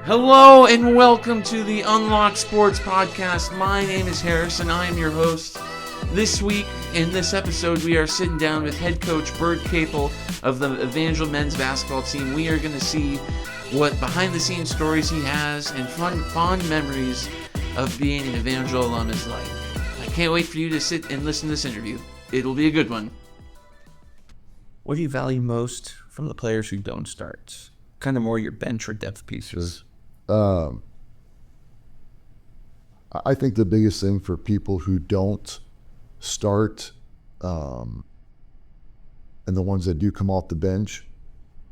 Hello and welcome to the Unlock Sports Podcast. My name is Harris and I am your host. This week, in this episode, we are sitting down with head coach Bert Capel of the Evangel Men's basketball team. We are going to see what behind-the-scenes stories he has and fond memories of being an Evangel alum is like. I can't wait for you to sit and listen to this interview. It'll be a good one. What do you value most from the players who don't start? Kind of more your bench or depth pieces. I think the biggest thing for people who don't start, and the ones that do come off the bench,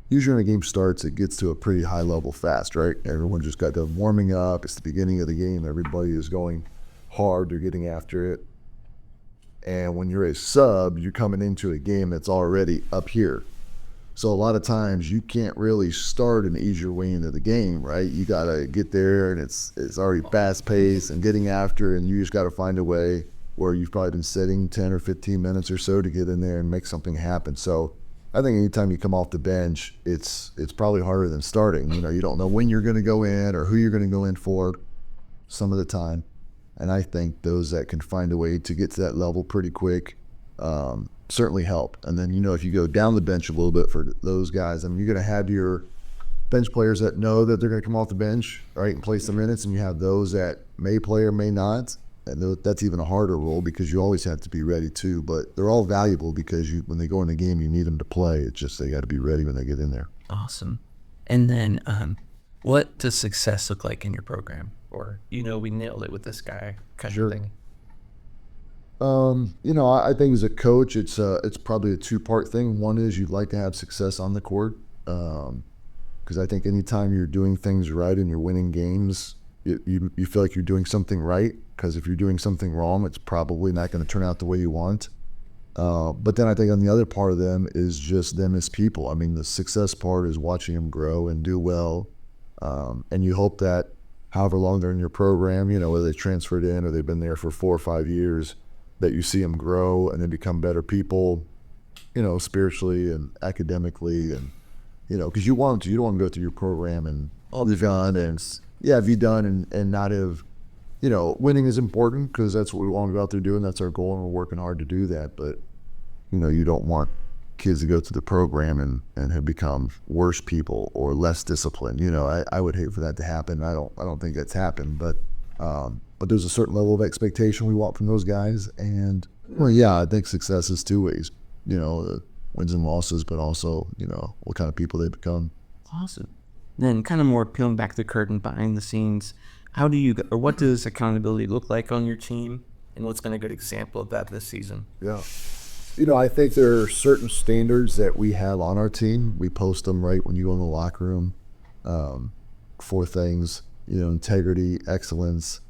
usually when a game starts, it gets to a pretty high level fast, right? Everyone just got done warming up. It's the beginning of the game. Everybody is going hard. They're getting after it. And when you're a sub, you're coming into a game that's already up here. So a lot of times you can't really start and ease your way into the game, right? You got to get there and it's already fast paced and getting after, and you just got to find a way where you've probably been sitting 10 or 15 minutes or so to get in there and make something happen. So I think anytime you come off the bench, it's probably harder than starting. You know, you don't know when you're going to go in or who you're going to go in for some of the time. And I think those that can find a way to get to that level pretty quick, certainly help. And then, you know, if you go down the bench a little bit for those guys, I mean, you're going to have your bench players that know that they're going to come off the bench, right, and play some minutes, and you have those that may play or may not. And that's even a harder role because you always have to be ready too. But they're all valuable because when they go in the game, you need them to play. It's just they got to be ready when they get in there. Awesome. And then what does success look like in your program? Or, you know, we nailed it with this guy kind of thing. You know, I think as a coach, it's probably a two-part thing. One is you'd like to have success on the court, because I think anytime you're doing things right and you're winning games, you feel like you're doing something right. Because if you're doing something wrong, it's probably not going to turn out the way you want. But then I think on the other part of them is just them as people. I mean, the success part is watching them grow and do well, and you hope that however long they're in your program, you know, whether they transferred in or they've been there for 4 or 5 years, that you see them grow and they become better people, you know, spiritually and academically, and, you know, because you don't want to go through your program and all they've done and have you done and not have, you know, winning is important because that's what we want to go out there doing. That's our goal, and we're working hard to do that. But, you know, you don't want kids to go through the program and have become worse people or less disciplined. You know, I would hate for that to happen. I don't think that's happened, but there's a certain level of expectation we want from those guys. And, well, yeah, I think success is two ways, you know, the wins and losses, but also, you know, what kind of people they become. Awesome. Then kind of more peeling back the curtain behind the scenes, what does accountability look like on your team? And what's been a good example of that this season? Yeah. You know, I think there are certain standards that we have on our team. We post them right when you go in the locker room. 4 things, you know, integrity, excellence,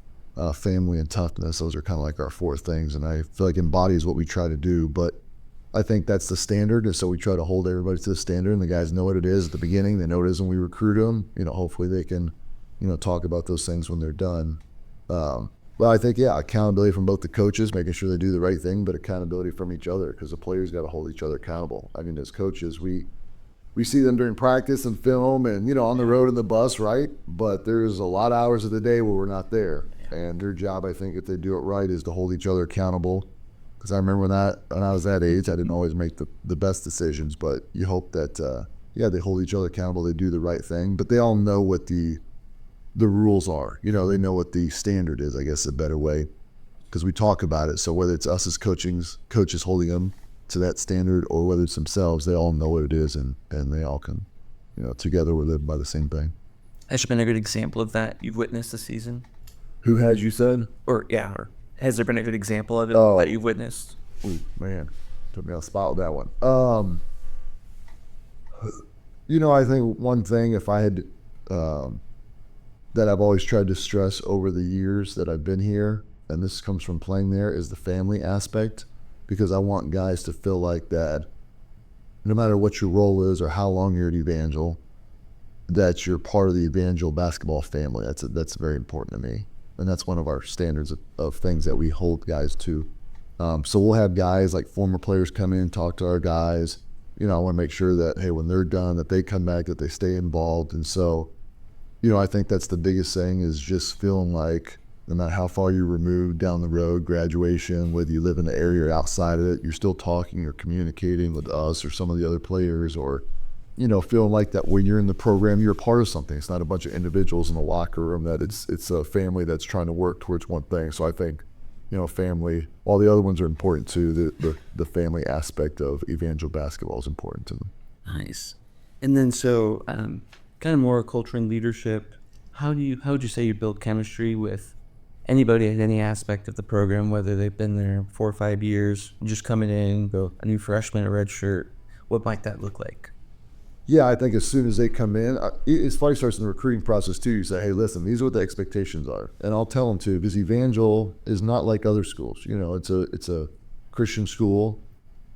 family, and toughness. Those are kind of like our 4 things, and I feel like embodies what we try to do. But I think that's the standard, and so we try to hold everybody to the standard, and the guys know what it is at the beginning. They know it is when we recruit them. You know, hopefully they can, you know, talk about those things when they're done. Well, I think, yeah, accountability from both the coaches, making sure they do the right thing, but accountability from each other, because the players got to hold each other accountable. I mean, as coaches, we see them during practice and film and, you know, on the road in the bus, right? But there's a lot of hours of the day where we're not there. And their job, I think, if they do it right, is to hold each other accountable. Because I remember when I was that age, I didn't always make the best decisions, but you hope that, they hold each other accountable, they do the right thing. But they all know what the rules are. You know, they know what the standard is, I guess, a better way, because we talk about it. So whether it's us as coaches holding them to that standard, or whether it's themselves, they all know what it is, and they all can, you know, together we're living by the same thing. Has there been a good example of that you've witnessed this season? Who has, you said? Or has there been a good example of it that you've witnessed? Ooh, man, took me on the spot with that one. You know, I think one thing, if I had, that I've always tried to stress over the years that I've been here, and this comes from playing there, is the family aspect, because I want guys to feel like that no matter what your role is or how long you're at Evangel, that you're part of the Evangel basketball family. That's very important to me, and that's one of our standards of things that we hold guys to. So we'll have guys like former players come in, talk to our guys. You know, I want to make sure that, hey, when they're done, that they come back, that they stay involved. And so I think that's the biggest thing, is just feeling like no matter how far you're removed down the road, graduation, whether you live in the area or outside of it, you're still talking or communicating with us or some of the other players, or, feeling like that when you're in the program, you're a part of something. It's not a bunch of individuals in the locker room, that it's a family that's trying to work towards one thing. So I think, family, all the other ones are important too. The family aspect of Evangel basketball is important to them. Nice. And then so kind of more culture and leadership. How would you say you build chemistry with anybody at any aspect of the program, whether they've been there 4 or 5 years, just coming in, go a new freshman, a red shirt? What might that look like? Yeah, I think as soon as they come in, it's funny, starts in the recruiting process too. You say, hey, listen, these are what the expectations are. And I'll tell them too, because Evangel is not like other schools. It's a Christian school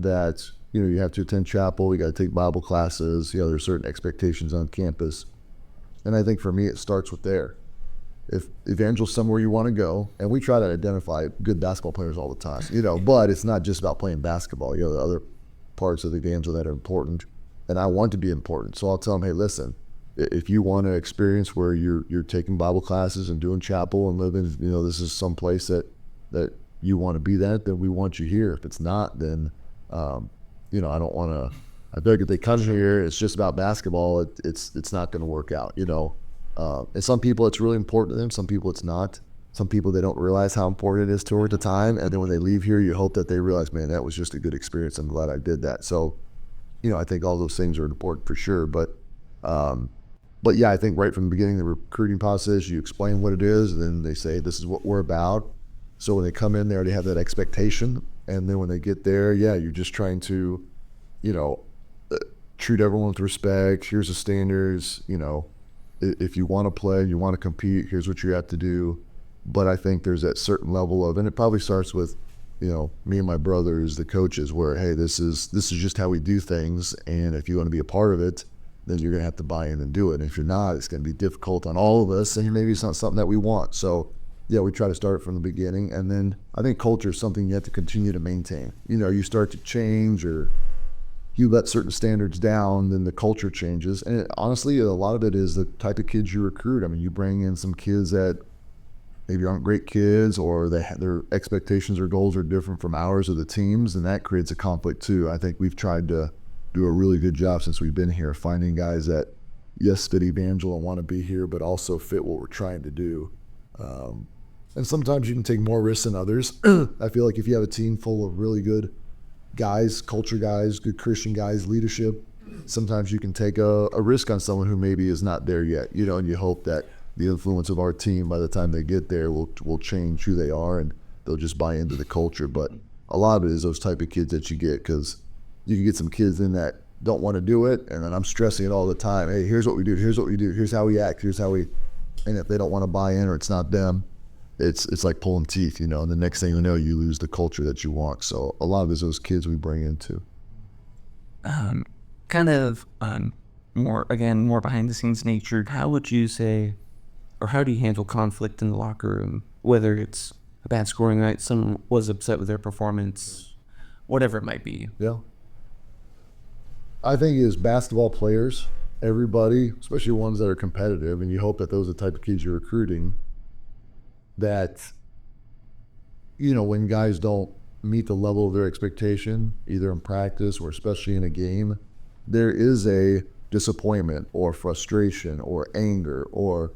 that, you have to attend chapel, you got to take Bible classes, there's certain expectations on campus. And I think for me, it starts with there. If Evangel's somewhere you want to go, and we try to identify good basketball players all the time, but it's not just about playing basketball. The other parts of Evangel that are important, and I want to be important. So I'll tell them, hey, listen, if you want to experience where you're taking Bible classes and doing chapel and living, this is some place that you want to be, then we want you here. If it's not, then, I don't want to. I feel like if they come here, it's just about basketball. It's not going to work out, And some people, it's really important to them. Some people, it's not. Some people, they don't realize how important it is to her at the time. And then when they leave here, you hope that they realize, man, that was just a good experience. I'm glad I did that. So, I think all those things are important for sure. But yeah, I think right from the beginning, the recruiting process, you explain what it is, and then they say, this is what we're about. So when they come in there, they have that expectation. And then when they get there, yeah, you're just trying to, treat everyone with respect. Here's the standards, if you want to play, you want to compete, here's what you have to do. But I think there's that certain level of, and it probably starts with, me and my brothers, the coaches, where, hey, this is just how we do things. And if you want to be a part of it, then you're going to have to buy in and do it. And if you're not, it's going to be difficult on all of us, and maybe it's not something that we want. So yeah, we try to start from the beginning. And then I think culture is something you have to continue to maintain. You start to change, or you let certain standards down, then the culture changes. And honestly, a lot of it is the type of kids you recruit. I mean, you bring in some kids that maybe aren't great kids, or their expectations or goals are different from ours or the teams, and that creates a conflict too. I think we've tried to do a really good job since we've been here, finding guys that, yes, fit Evangel and want to be here, but also fit what we're trying to do. And sometimes you can take more risks than others. I feel like if you have a team full of really good guys, culture guys, good Christian guys, leadership, sometimes you can take a risk on someone who maybe is not there yet, and you hope that the influence of our team, by the time they get there, will change who they are, and they'll just buy into the culture. But a lot of it is those type of kids that you get, because you can get some kids in that don't want to do it, and then I'm stressing it all the time. Hey, here's what we do, here's how we act, and if they don't want to buy in, or it's not them, it's like pulling teeth, and the next thing you know, you lose the culture that you want. So a lot of it is those kids we bring into. More behind the scenes nature. How would you say, or how do you handle conflict in the locker room? Whether it's a bad scoring night, someone was upset with their performance, whatever it might be. Yeah. I think as basketball players, everybody, especially ones that are competitive, and you hope that those are the type of kids you're recruiting, that, when guys don't meet the level of their expectation, either in practice or especially in a game, there is a disappointment or frustration or anger, or,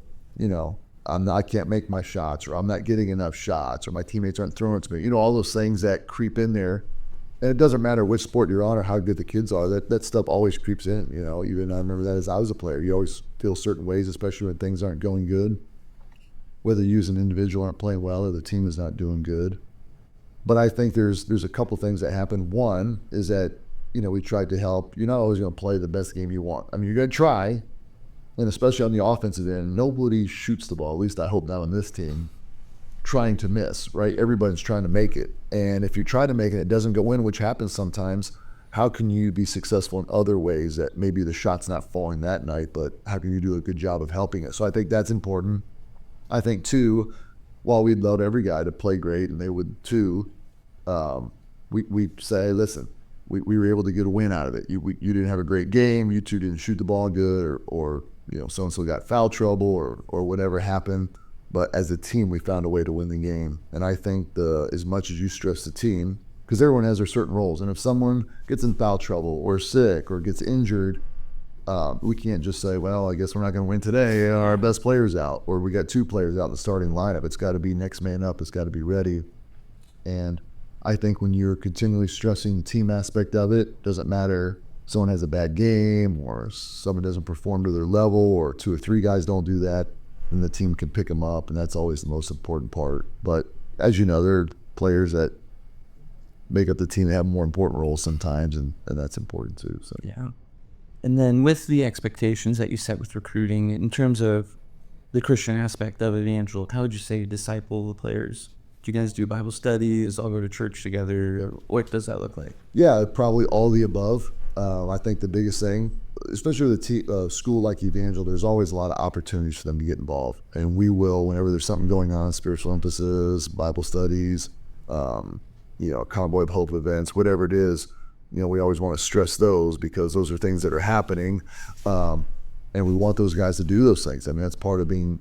I can't make my shots, or I'm not getting enough shots, or my teammates aren't throwing it to me. All those things that creep in there. And it doesn't matter which sport you're on or how good the kids are, that stuff always creeps in. Even I remember that as I was a player. You always feel certain ways, especially when things aren't going good. Whether you as an individual aren't playing well or the team is not doing good. But I think there's a couple things that happen. One is that, we tried to help. You're not always going to play the best game you want. I mean, you're going to try, and especially on the offensive end, nobody shoots the ball, at least I hope not on this team, trying to miss, right? Everybody's trying to make it. And if you try to make it, it doesn't go in, which happens sometimes. How can you be successful in other ways that maybe the shot's not falling that night, but how can you do a good job of helping it? So I think that's important. I think, too, while we'd love every guy to play great, and they would too, we say, listen, we were able to get a win out of it. You didn't have a great game. You two didn't shoot the ball good, or so-and-so got foul trouble or whatever happened. But as a team, we found a way to win the game. And I think as much as you stress the team, because everyone has their certain roles. And if someone gets in foul trouble or sick or gets injured, we can't just say, well, I guess we're not going to win today. Our best player's out, or we got 2 players out in the starting lineup. It's got to be next man up. It's got to be ready. And I think when you're continually stressing the team aspect of it, doesn't matter someone has a bad game or someone doesn't perform to their level or 2 or 3 guys don't do that, then the team can pick them up, and that's always the most important part. But as you know, there are players that make up the team that have more important roles sometimes, and that's important too. So Yeah. And then with the expectations that you set with recruiting, in terms of the Christian aspect of Evangel, how would you say you disciple the players? Do you guys do Bible studies, all go to church together? What does that look like? Yeah, probably all the above. I think the biggest thing, especially with a school like Evangel, there's always a lot of opportunities for them to get involved. And we will, whenever there's something going on, spiritual emphasis, Bible studies, Convoy of Hope events, whatever it is, we always want to stress those because those are things that are happening. And we want those guys to do those things. I mean, that's part of being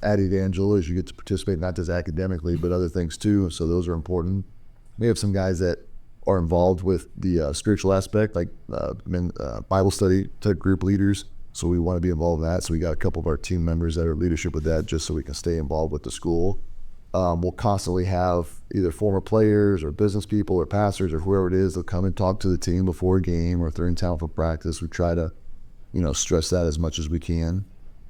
at Evangel is you get to participate not just academically, but other things too. So those are important. We have some guys that are involved with the spiritual aspect, like Bible study type group leaders. So we want to be involved in that. So we got a couple of our team members that are leadership with that, just so we can stay involved with the school. We'll constantly have either former players or business people or pastors or whoever it is, they'll come and talk to the team before a game or if they're in town for practice. We try to, stress that as much as we can.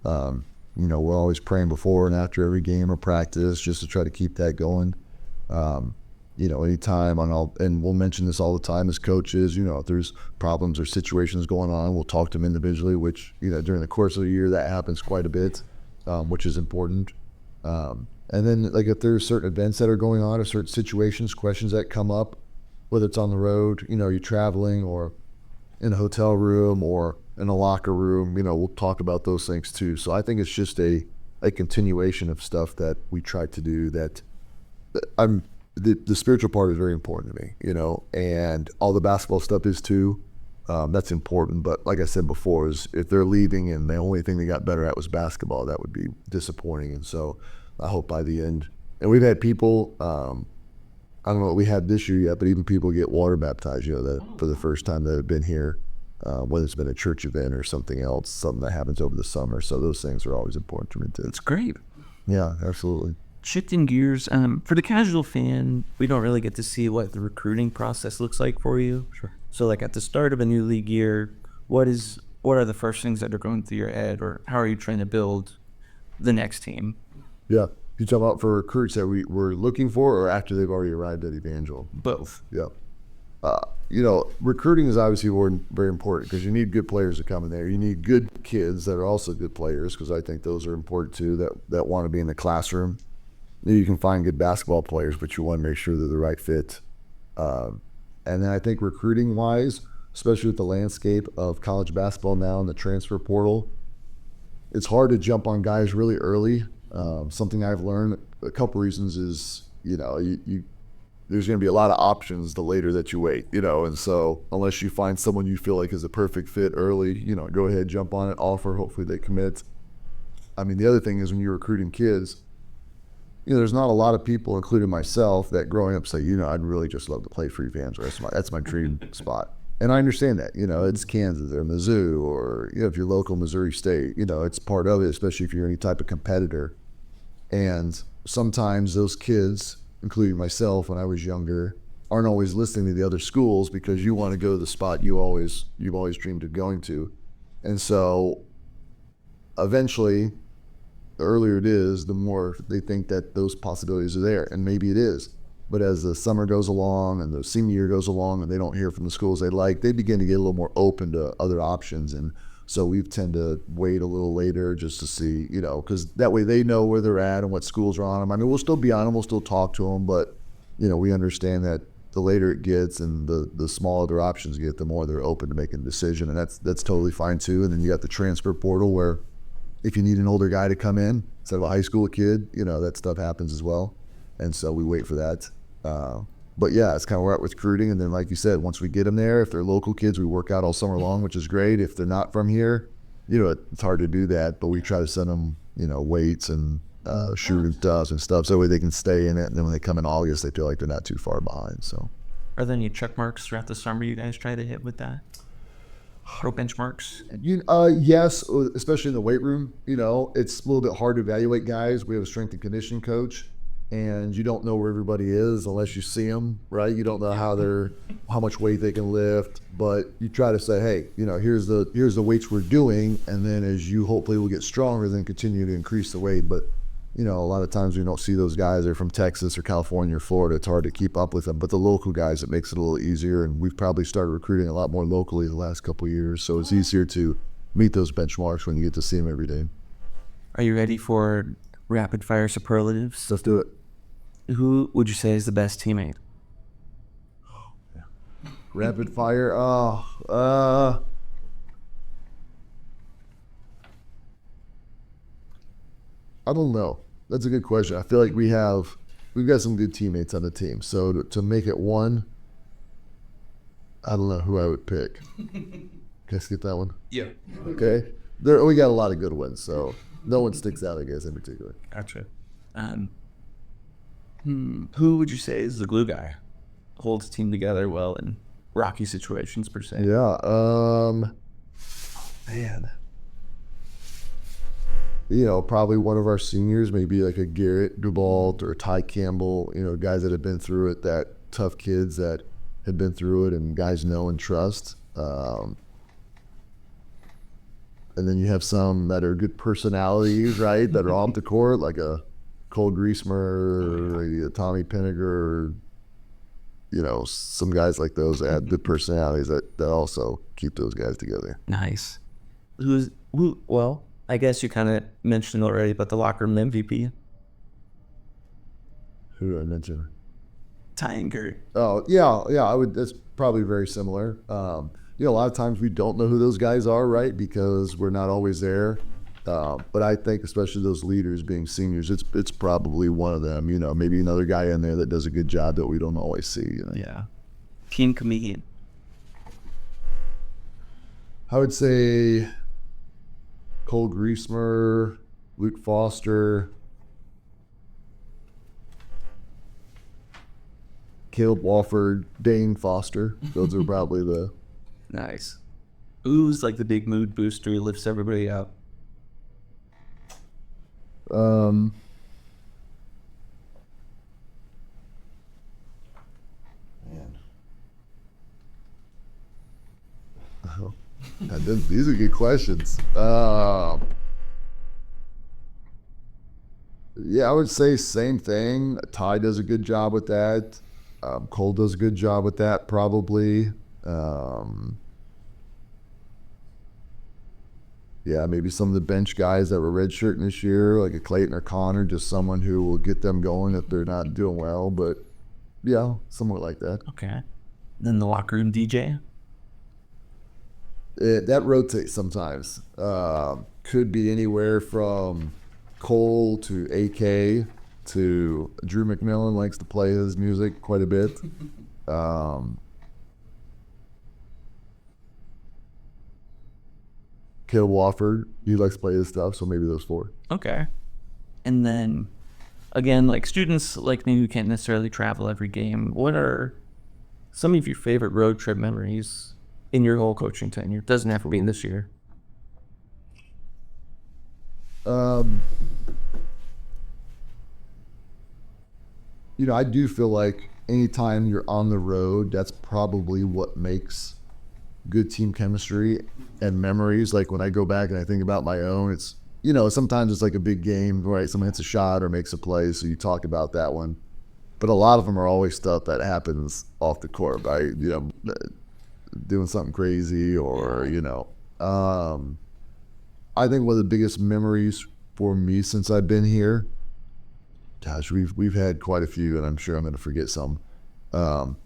We're always praying before and after every game or practice just to try to keep that going. Anytime and we'll mention this all the time as coaches, if there's problems or situations going on, we'll talk to them individually, which, during the course of the year, that happens quite a bit, which is important. And then, like, if there's certain events that are going on or certain situations, questions that come up, whether it's on the road, you're traveling or in a hotel room or in a locker room, we'll talk about those things too. So I think it's just a continuation of stuff that we try to do that the spiritual part is very important to me, and all the basketball stuff is too. That's important. But like I said before, is if they're leaving and the only thing they got better at was basketball, that would be disappointing. And so I hope by the end, and we've had people, I don't know what we had this year yet, but even people get water baptized, that for the first time that have been here, whether it's been a church event or something else, something that happens over the summer. So those things are always important to me too. That's great. Yeah, absolutely. Shifting gears, for the casual fan, we don't really get to see what the recruiting process looks like for you. Sure. So like at the start of a new league year, what are the first things that are going through your head, or how are you trying to build the next team? Yeah. You talk about for recruits that we're looking for or after they've already arrived at Evangel? Both. Yeah. Recruiting is obviously very important because you need good players to come in there. You need good kids that are also good players because I think those are important too, that want to be in the classroom. You can find good basketball players, but you want to make sure they're the right fit. And then I think recruiting-wise, especially with the landscape of college basketball now and the transfer portal, it's hard to jump on guys really early. Something I've learned, a couple reasons is, there's going to be a lot of options the later that you wait, and so unless you find someone you feel like is a perfect fit early, go ahead, jump on it, offer, hopefully they commit. I mean, the other thing is when you're recruiting kids, there's not a lot of people, including myself, that growing up say, I'd really just love to play for Evangel. That's my dream spot. And I understand that, it's Kansas or Mizzou or, if you're local Missouri State, it's part of it, especially if you're any type of competitor. And sometimes those kids, including myself when I was younger, aren't always listening to the other schools because you want to go to the spot you've always dreamed of going to. And so eventually, the earlier it is, the more they think that those possibilities are there. And maybe it is. But as the summer goes along and the senior year goes along and they don't hear from the schools they like, they begin to get a little more open to other options. And so we tend to wait a little later just to see, because that way they know where they're at and what schools are on them. I mean, we'll still be on them, we'll still talk to them, but, we understand that the later it gets and the smaller their options get, the more they're open to making a decision. And that's totally fine too. And then you got the transfer portal where if you need an older guy to come in instead of a high school kid, that stuff happens as well. And so we wait for that. But yeah, it's kind of where we're at with recruiting. And then, like you said, once we get them there, if they're local kids, we work out all summer long, which is great. If they're not from here, it's hard to do that, but we try to send them, weights and shooting stuff and stuff, so that way they can stay in it. And then when they come in August, they feel like they're not too far behind. So, Are there any check marks throughout the summer you guys try to hit with that? Pro benchmarks? yes, especially in the weight room. It's a little bit hard to evaluate guys. We have a strength and conditioning coach, and you don't know where everybody is unless you see them, right? You don't know how much weight they can lift, but you try to say, hey, here's the weights we're doing, and then as you hopefully will get stronger, then continue to increase the weight. But a lot of times we don't see those guys. They're from Texas or California or Florida. It's hard to keep up with them. But the local guys, it makes it a little easier. And we've probably started recruiting a lot more locally the last couple of years. So it's easier to meet those benchmarks when you get to see them every day. Are you ready for rapid fire superlatives? Let's do it. Who would you say is the best teammate? Rapid fire. I don't know. That's a good question. I feel like we've got some good teammates on the team. So to make it one, I don't know who I would pick. Can I skip that one? Yeah. Okay. We got a lot of good ones, so no one sticks out, I guess, in particular. Gotcha. Who would you say is the glue guy? Holds the team together well in rocky situations, per se. Yeah. Man. Probably one of our seniors, maybe like a Garrett Dubalt or a Ty Campbell, guys that have been through it, that tough kids that have been through it and guys know and trust. And then you have some that are good personalities, right, that are off the court, like a Cole Griesmer or a Tommy Pinniger, or, some guys like those that have good personalities that also keep those guys together. Nice. Well, I guess you kind of mentioned already, but the locker room MVP. Who did I mention? Ty and Gert. Oh, yeah, I would. That's probably very similar. A lot of times we don't know who those guys are, right, because we're not always there. But I think especially those leaders being seniors, it's probably one of them. Maybe another guy in there that does a good job that we don't always see. Yeah. Keen comedian. I would say Cole Griesmer, Luke Foster, Caleb Wofford, Dane Foster. Those are probably the... Nice. Who's like the big mood booster who lifts everybody up? Man. Oh. These are good questions. Yeah, I would say same thing. Ty does a good job with that. Cole does a good job with that, probably. Yeah, maybe some of the bench guys that were redshirting this year, like a Clayton or Connor, just someone who will get them going if they're not doing well. But yeah, somewhat like that. Okay. Then the locker room DJ? That rotates sometimes. Could be anywhere from Cole to AK to Drew McMillan likes to play his music quite a bit. Caleb Wofford, he likes to play his stuff, so maybe those four. Okay. And then, again, like students like me who can't necessarily travel every game, what are some of your favorite road trip memories in your whole coaching tenure? It doesn't have to be this year. I do feel like anytime you're on the road, that's probably what makes good team chemistry and memories. Like when I go back and I think about my own, it's, sometimes it's like a big game, right? Someone hits a shot or makes a play, so you talk about that one. But a lot of them are always stuff that happens off the court, right? Doing something crazy or, I think one of the biggest memories for me since I've been here, gosh, we've had quite a few, and I'm sure I'm going to forget some. One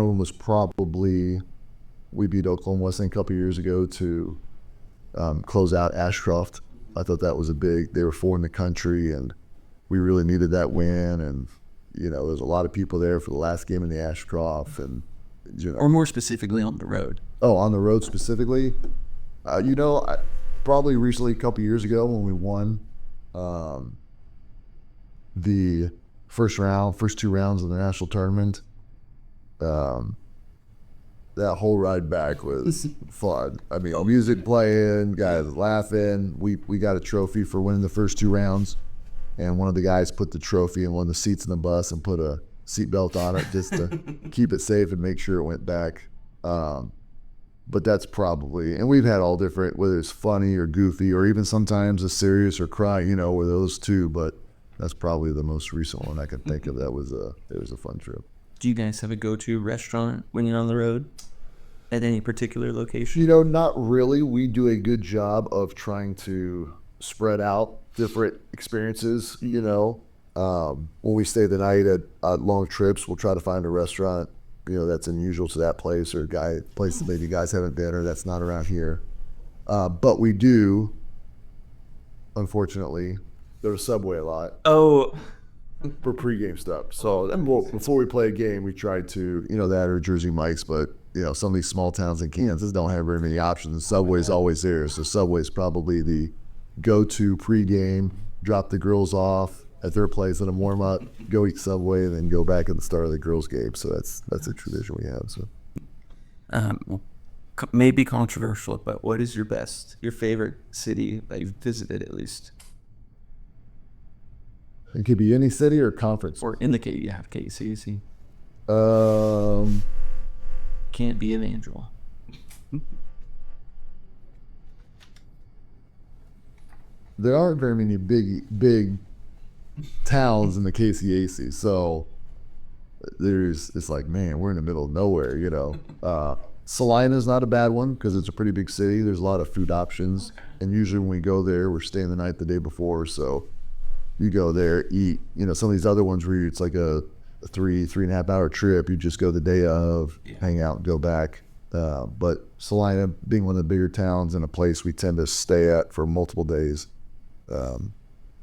of them was probably we beat Oklahoma Wesleyan a couple years ago to close out Ashcroft. I thought that was they were 4 in the country, and we really needed that win. And, there's a lot of people there for the last game in the Ashcroft. And, Or more specifically on the road. Oh, on the road specifically? Probably recently, a couple years ago when we won the first 2 rounds of the national tournament, that whole ride back was fun. I mean, music playing, guys laughing. We got a trophy for winning the first 2 rounds, and one of the guys put the trophy in one of the seats in the bus and put a seatbelt on it just to keep it safe and make sure it went back. But that's probably, and we've had all different, whether it's funny or goofy or even sometimes a serious or cry, were those two. But that's probably the most recent one I can think of. It was a fun trip. Do you guys have a go-to restaurant when you're on the road at any particular location? Not really. We do a good job of trying to spread out different experiences. When we stay the night at long trips, we'll try to find a restaurant, that's unusual to that place or place that maybe guys haven't been or that's not around here. But we do, unfortunately, go to Subway a lot. Oh, For pregame stuff. So before we play a game, we try to, that or Jersey Mike's, but some of these small towns in Kansas don't have very many options. Subway's always there. So Subway's probably the go-to pregame, drop the girls off at their place, let them warm up, go eat Subway, and then go back at the start of the girls' game. So that's a tradition we have. So maybe controversial, but what is your favorite city that you've visited at least? It could be any city or conference. Or in the case, you have KCC. Can't be Evangel. There aren't very many big towns in the KCAC, so it's like, man, we're in the middle of nowhere, Salina's not a bad one because it's a pretty big city. There's a lot of food options, and usually when we go there, we're staying the night the day before, so you go there, eat. Some of these other ones where it's like a 3.5 hour trip. You just go the day of, hang out, and go back. But Salina, being one of the bigger towns and a place we tend to stay at for multiple days,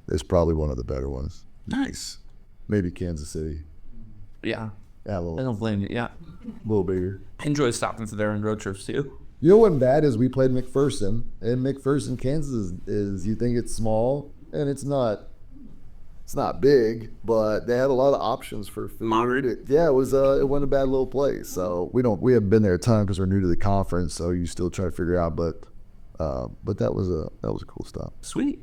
is probably one of the better ones. Nice. Maybe Kansas City. Yeah. Yeah, I don't blame you. Yeah. A little bigger. I enjoy stopping through there on road trips too. What's bad is we played McPherson, and McPherson, Kansas is you think it's small, and it's not. It's not big, but they had a lot of options for food. Moderate. Yeah, it wasn't a bad little place. So we haven't been there a ton because we're new to the conference. So you still try to figure out, but that was a cool stop. Sweet.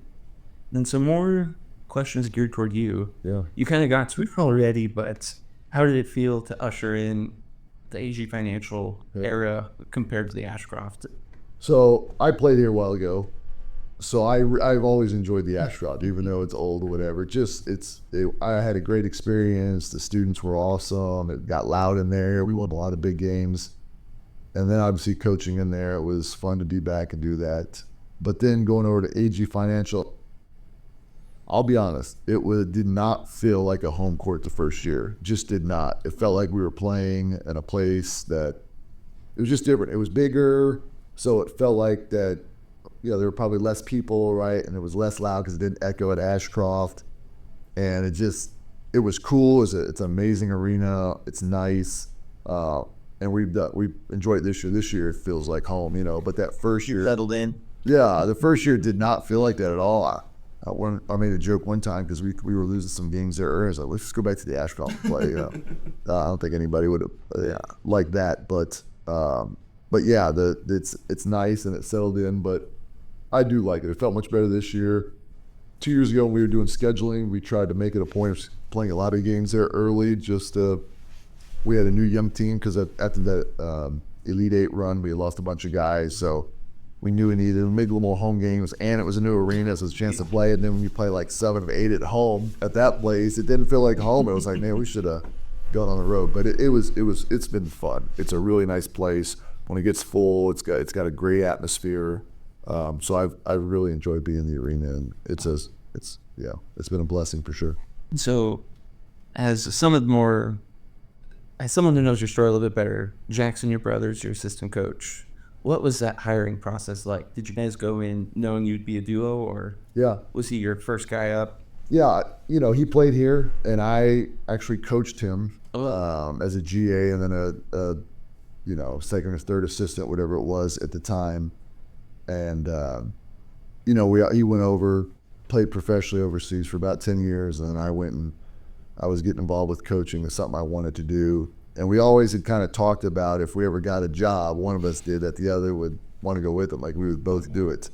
Then some more questions geared toward you. Yeah. You kind of got to it already, but how did it feel to usher in the AG Financial era compared to the Ashcroft? So I played here a while ago. So I've always enjoyed the Ashcroft, even though it's old or whatever. I had a great experience. The students were awesome. It got loud in there. We won a lot of big games. And then obviously coaching in there, it was fun to be back and do that. But then going over to AG Financial, I'll be honest, did not feel like a home court the first year. Just did not. It felt like we were playing in a place that it was just different. It was bigger, so it felt like that. There were probably less people, right? And it was less loud because it didn't echo at Ashcroft. And it was cool. It's an amazing arena. It's nice. And we've enjoyed it this year. This year it feels like home, But that first year, Settled in. yeah, the first year did not feel like that at all. I made a joke one time because we were losing some games there earlier. I was like, let's just go back to the Ashcroft and play. I don't think anybody would have liked that. But yeah, it's nice and it settled in. But I do like it. It felt much better this year. 2 years ago when we were doing scheduling, we tried to make it a point of playing a lot of games there early. We had a new young team because after that Elite Eight run, we lost a bunch of guys. So we knew we needed to make a little more home games, and it was a new arena, so it was a chance to play. And then when you play like 7 of 8 at home at that place, it didn't feel like home. It was like, man, we should have gone on the road. But it's been fun. It's a really nice place. When it gets full, it's got a great atmosphere. So I've really enjoyed being in the arena, and it's been a blessing for sure. So, as someone who knows your story a little bit better, Jackson, your brother's your assistant coach. What was that hiring process like? Did you guys go in knowing you'd be a duo, or was he your first guy up? Yeah, he played here, and I actually coached him as a GA, and then a second or third assistant, whatever it was at the time. And he went over, played professionally overseas for about 10 years, and then I was getting involved with coaching. It's something I wanted to do. And we always had kind of talked about if we ever got a job, one of us did, that the other would want to go with it, like we would both do it.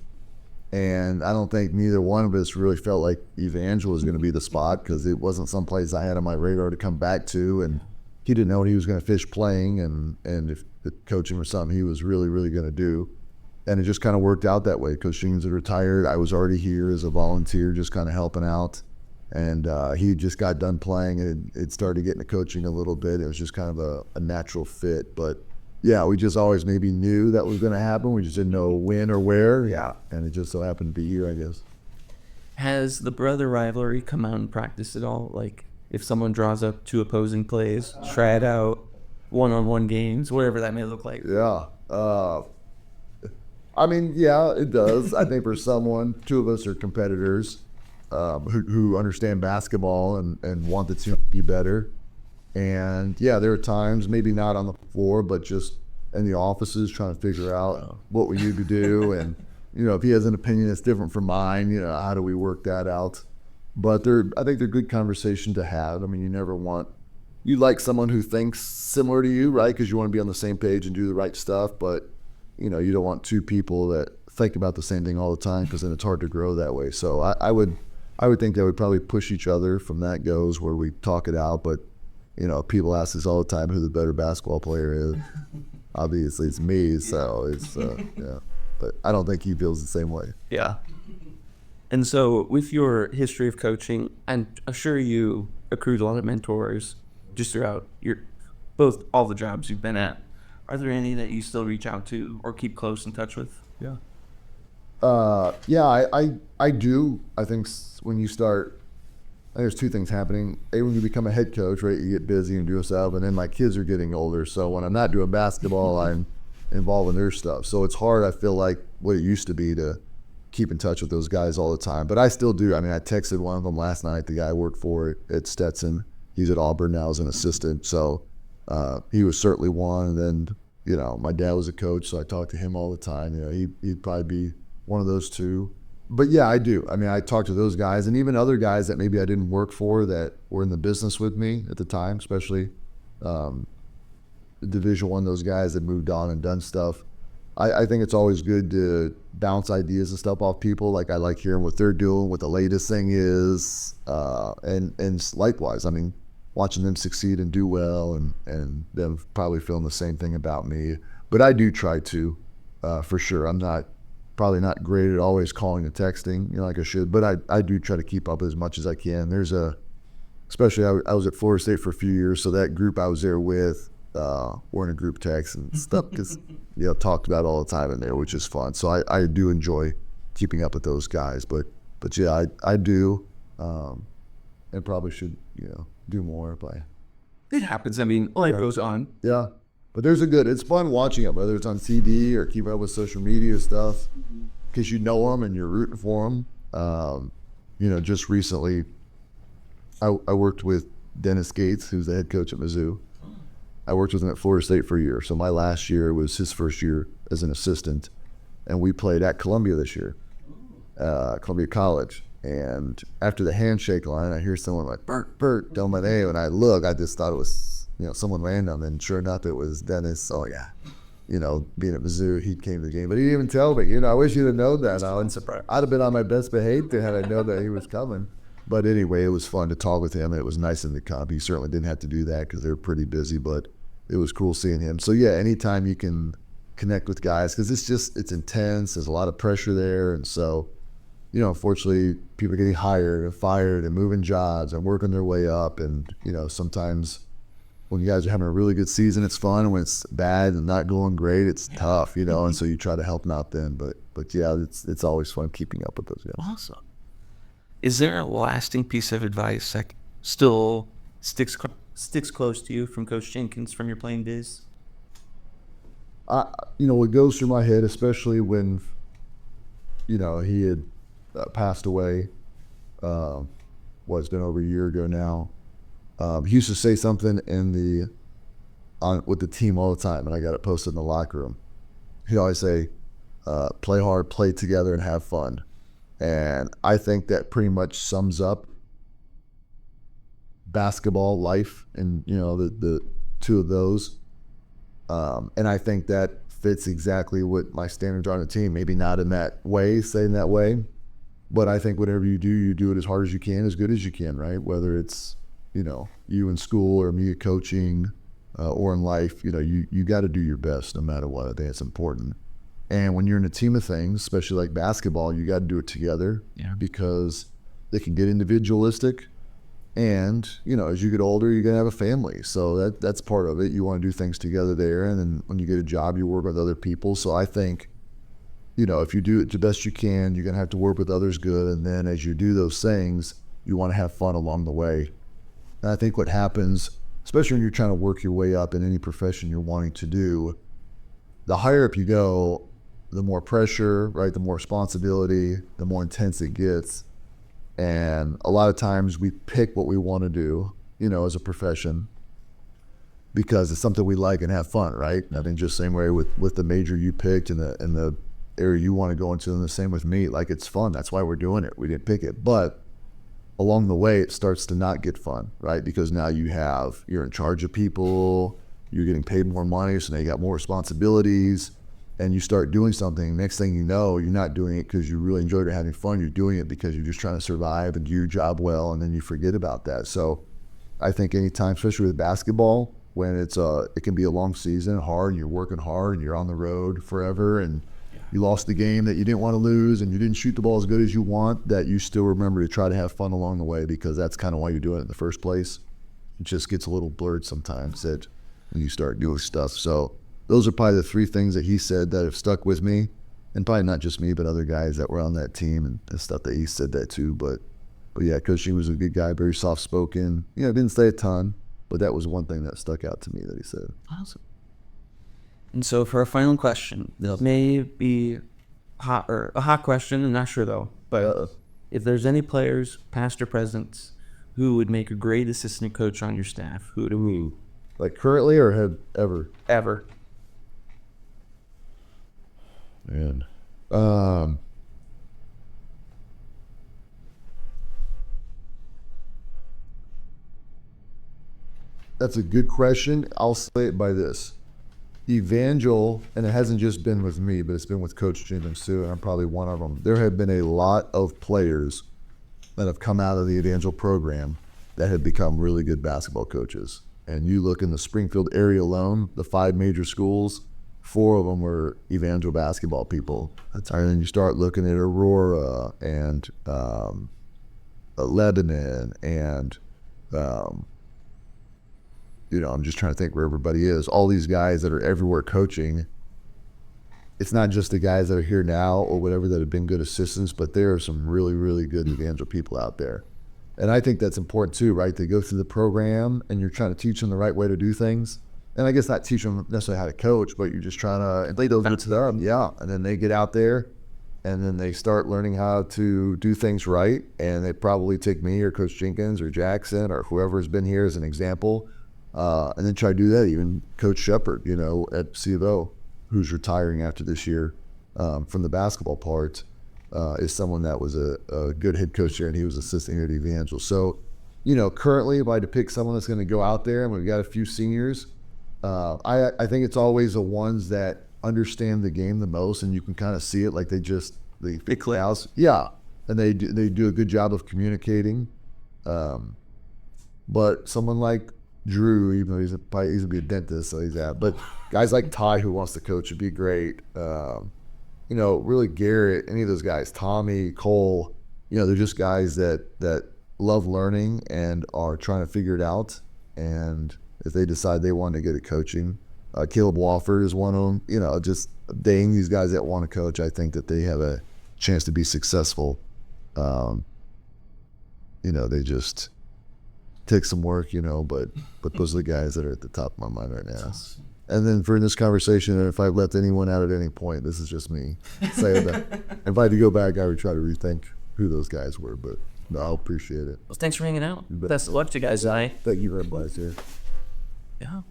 And I don't think neither one of us really felt like Evangel was going to be the spot, because it wasn't someplace I had on my radar to come back to. And he didn't know what he was going to fish playing, and if the coaching was something he was really, really going to do. And it just kind of worked out that way. Coach Jenkins had retired. I was already here as a volunteer, just kind of helping out. And he just got done playing, and it started getting to coaching a little bit. It was just kind of a natural fit. But yeah, we just always maybe knew that was going to happen. We just didn't know when or where. Yeah, and it just so happened to be here, I guess. Has the brother rivalry come out in practice at all? Like, if someone draws up two opposing plays, try it out, one-on-one games, whatever that may look like. Yeah. Yeah, it does. I think for someone, two of us are competitors who understand basketball and want the team to be better. And yeah, there are times, maybe not on the floor, but just in the offices trying to figure out what we need to do. And, if he has an opinion that's different from mine, how do we work that out? But I think they're good conversation to have. I mean, you like someone who thinks similar to you, right? Because you want to be on the same page and do the right stuff. But, you don't want two people that think about the same thing all the time, because then it's hard to grow that way. So I would think they would probably push each other from that goes, where we talk it out. But, people ask us all the time who the better basketball player is. Obviously, it's me. So it's, yeah. But I don't think he feels the same way. Yeah. And so with your history of coaching, I'm sure you accrued a lot of mentors just throughout all the jobs you've been at. Are there any that you still reach out to or keep close in touch with? Yeah. I do. I think when you start, there's two things happening. When you become a head coach, right, you get busy and do stuff, and then my kids are getting older. So when I'm not doing basketball, I'm involved in their stuff. So it's hard, I feel like, what it used to be to keep in touch with those guys all the time. But I still do. I mean, I texted one of them last night, the guy I worked for at Stetson. He's at Auburn now as an assistant. So he was certainly one. And then, my dad was a coach, so I talked to him all the time. He'd probably be one of those two. But yeah, I do. I mean, I talk to those guys, and even other guys that maybe I didn't work for that were in the business with me at the time, especially Division I, those guys that moved on and done stuff. I think it's always good to bounce ideas and stuff off people. Like, I like hearing what they're doing, what the latest thing is, and likewise, I mean, watching them succeed and do well, and them probably feeling the same thing about me. But I do try to, for sure. I'm probably not great at always calling and texting, like I should, but I do try to keep up as much as I can. Especially I was at Florida State for a few years, so that group I was there with, we're in a group text and stuff, because talked about all the time in there, which is fun. So I do enjoy keeping up with those guys, but yeah, I do, and probably should do more. But It happens. I mean, life goes on. Yeah, but it's fun watching it, whether it's on CD or keeping up with social media stuff, because them and you're rooting for them. Just recently, I worked with Dennis Gates, who's the head coach at Mizzou. I worked with him at Florida State for a year. So my last year was his first year as an assistant. And we played at Columbia this year, Columbia College. And after the handshake line, I hear someone like, Bert, tell my name. And I just thought it was, someone random. And sure enough, it was Dennis. Oh, yeah. Being at Mizzou, he came to the game. But he didn't even tell me. I wish you'd have known that. I'd have been on my best behavior had I known that he was coming. But anyway, it was fun to talk with him, and it was nice in the come. He certainly didn't have to do that because they were pretty busy, but it was cool seeing him. So yeah, anytime you can connect with guys, because it's intense. There's a lot of pressure there, and so unfortunately, people are getting hired and fired and moving jobs and working their way up. And sometimes when you guys are having a really good season, it's fun. And when it's bad and not going great, it's tough. And so you try to help them out then. But yeah, it's always fun keeping up with those guys. Awesome. Is there a lasting piece of advice that still sticks close to you from Coach Jenkins from your playing days? What goes through my head, especially when, he had passed away, it's been over a year ago now. He used to say something with the team all the time, and I got it posted in the locker room. He'd always say, play hard, play together, and have fun. And I think that pretty much sums up basketball life, and the two of those. And I think that fits exactly what my standards are on the team. Maybe not in that way, saying that way, but I think whatever you do it as hard as you can, as good as you can, right? Whether it's you in school or me coaching, or in life, you got to do your best no matter what. I think it's important. And when you're in a team of things, especially like basketball, you got to do it together, because they can get individualistic. And, as you get older, you're going to have a family. So that's part of it. You want to do things together there. And then when you get a job, you work with other people. So I think, if you do it the best you can, you're going to have to work with others good. And then as you do those things, you want to have fun along the way. And I think what happens, especially when you're trying to work your way up in any profession you're wanting to do, the higher up you go, the more pressure, right? The more responsibility, the more intense it gets. And a lot of times we pick what we want to do, as a profession, because it's something we like and have fun, right? I think just same way with the major you picked and the area you want to go into, and the same with me. Like, it's fun. That's why we're doing it. We didn't pick it. But along the way, it starts to not get fun, right? Because now you're in charge of people, you're getting paid more money, so now you got more responsibilities. And you start doing something, next thing you know, you're not doing it because you really enjoyed it, having fun. You're doing it because you're just trying to survive and do your job well, and then you forget about that. So I think anytime, especially with basketball, when it can be a long season, hard, and you're working hard, and you're on the road forever, and you lost the game that you didn't want to lose, and you didn't shoot the ball as good as you want, that you still remember to try to have fun along the way, because that's kind of why you're doing it in the first place. It just gets a little blurred sometimes when you start doing stuff. So those are probably the three things that he said that have stuck with me, and probably not just me, but other guys that were on that team and stuff that he said that too. But yeah, Coach Sheen was a good guy, very soft-spoken. Didn't say a ton, but that was one thing that stuck out to me that he said. Awesome. And so for our final question, this may be a hot question, I'm not sure though, but if there's any players, past or present, who would make a great assistant coach on your staff, who would it be? Like currently, or have ever? Ever. Man. That's a good question. I'll say it by this. Evangel, and it hasn't just been with me, but it's been with Coach Jenkins too, and I'm probably one of them. There have been a lot of players that have come out of the Evangel program that have become really good basketball coaches. And you look in the Springfield area alone, the 5 major schools, 4 of them were Evangel basketball people. And then you start looking at Aurora and Lebanon and, I'm just trying to think where everybody is. All these guys that are everywhere coaching, it's not just the guys that are here now or whatever that have been good assistants, but there are some really, really good Evangel people out there. And I think that's important too, right? They go through the program and you're trying to teach them the right way to do things. And I guess not teach them necessarily how to coach, but you're just trying to lay those to them. Yeah. And then they get out there and then they start learning how to do things right. And they probably take me or Coach Jenkins or Jackson or whoever's been here as an example, and then try to do that. Even Coach Shepard, at C of O, who's retiring after this year from the basketball part, is someone that was a good head coach there, and he was assistant here at Evangel. So, currently, if I had to pick someone that's going to go out there, and we've got a few seniors, I think it's always the ones that understand the game the most, and you can kind of see it, like they click house. Yeah, and they do a good job of communicating. But someone like Drew, even though he's gonna be a dentist, so he's out. But guys like Ty, who wants to coach, would be great. Really Garrett, any of those guys, Tommy, Cole, they're just guys that love learning and are trying to figure it out. And if they decide they want to get at coaching, Caleb Wofford is one of them. Just dang these guys that want to coach, I think that they have a chance to be successful. They just take some work, but those are the guys that are at the top of my mind right now. And then for this conversation, and if I've left anyone out at any point, this is just me saying that. If I had to go back, I would try to rethink who those guys were, but no, I'll appreciate it. Well, thanks for hanging out. Best of luck to you guys, Thank you very much. Yeah.